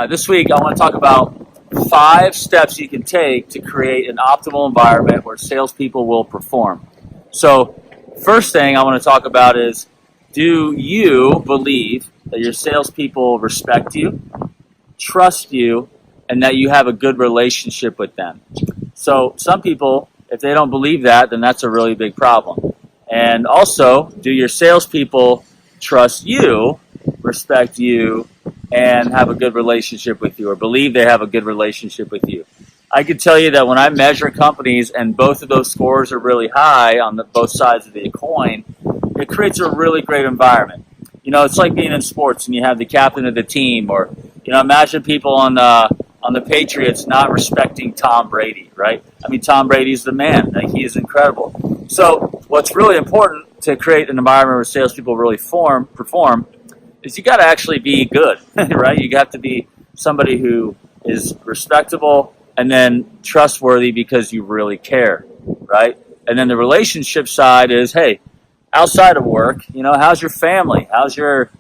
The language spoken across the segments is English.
This week, I want to talk about 5 steps you can take to create an optimal environment where salespeople will perform. So, first thing I want to talk about is, do you believe that your salespeople respect you, trust you, and that you have a good relationship with them? So, some people, if they don't believe that, then that's a really big problem. And also, do your salespeople trust you, respect you, and have a good relationship with you, or believe they have a good relationship with you? I can tell you that when I measure companies and both of those scores are really high on both sides of the coin, it creates a really great environment. You know, it's like being in sports and you have the captain of the team, or, imagine people on the Patriots not respecting Tom Brady, right? I mean, Tom Brady's the man. Like, he is incredible. So what's really important to create an environment where salespeople really perform is you got to actually be good, right? You have to be somebody who is respectable and then trustworthy because you really care, right? And then the relationship side is, hey, outside of work, how's your family?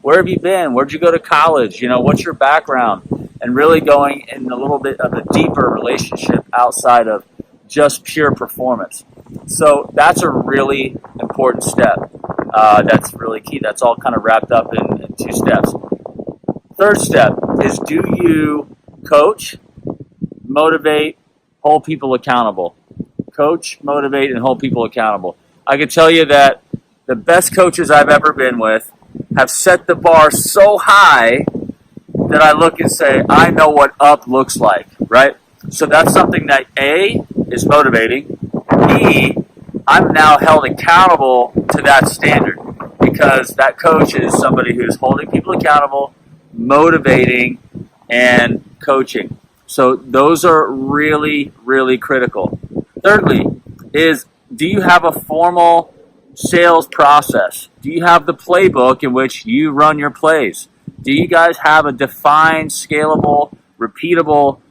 Where have you been? Where'd you go to college? What's your background? And really going in a little bit of a deeper relationship outside of just pure performance. So that's a really important step. That's really key. That's all kind of wrapped up in 2 steps. Third step is, do you coach, motivate, hold people accountable? Coach, motivate, and hold people accountable. I can tell you that the best coaches I've ever been with have set the bar so high that I look and say, I know what up looks like, right? So that's something that A, is motivating. B, I'm now held accountable to that standard because that coach is somebody who's holding people accountable, motivating, and coaching. So those are really, really critical. Thirdly is, do you have a formal sales process? Do you have the playbook in which you run your plays? Do you guys have a defined, scalable, repeatable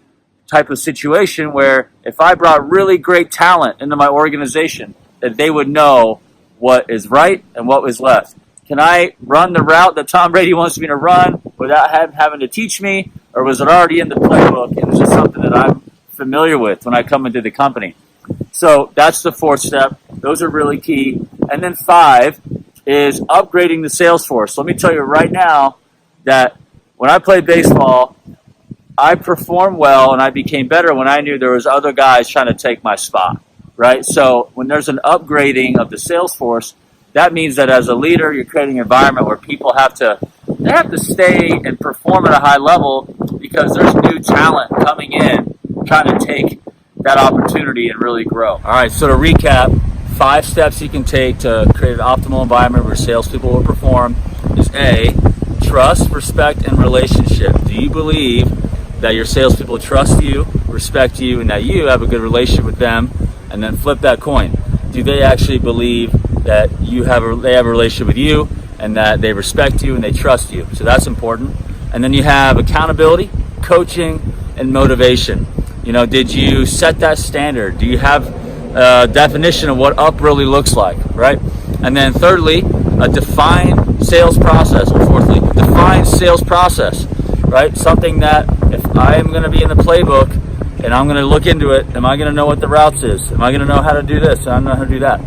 type of situation where if I brought really great talent into my organization, that they would know what is right and what was left? Can I run the route that Tom Brady wants me to run without him having to teach me, or was it already in the playbook and is it something that I'm familiar with when I come into the company? So that's the 4th step. Those are really key. And then 5 is upgrading the sales force. Let me tell you right now that when I played baseball, I performed well and I became better when I knew there was other guys trying to take my spot, right? So when there's an upgrading of the sales force, that means that as a leader, you're creating an environment where people have to stay and perform at a high level because there's new talent coming in trying to take that opportunity and really grow. All right, so to recap, 5 steps you can take to create an optimal environment where salespeople will perform is A, trust, respect, and relationship. Do you believe that your salespeople trust you, respect you, and that you have a good relationship with them? And then flip that coin. Do they actually believe that they have a relationship with you and that they respect you and they trust you? So that's important. And then you have accountability, coaching, and motivation. Did you set that standard? Do you have a definition of what up really looks like, right? And then thirdly, a defined sales process. Or fourthly, defined sales process, right? Something that if I am going to be in the playbook and I'm going to look into it, am I going to know what the routes is? Am I going to know how to do this? And I know how to do that.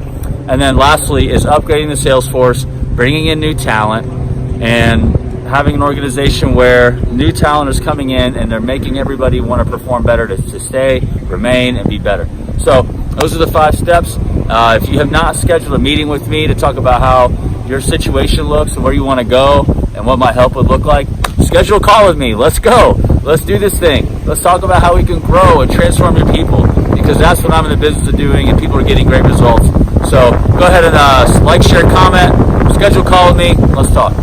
And then lastly is upgrading the sales force, bringing in new talent, and having an organization where new talent is coming in and they're making everybody want to perform better to stay, remain, and be better. So those are the 5 steps. If you have not scheduled a meeting with me to talk about how your situation looks and where you want to go and what my help would look like, schedule a call with me. Let's go. Let's do this thing. Let's talk about how we can grow and transform your people, because that's what I'm in the business of doing and people are getting great results. So go ahead and like, share, comment, schedule a call with me. Let's talk.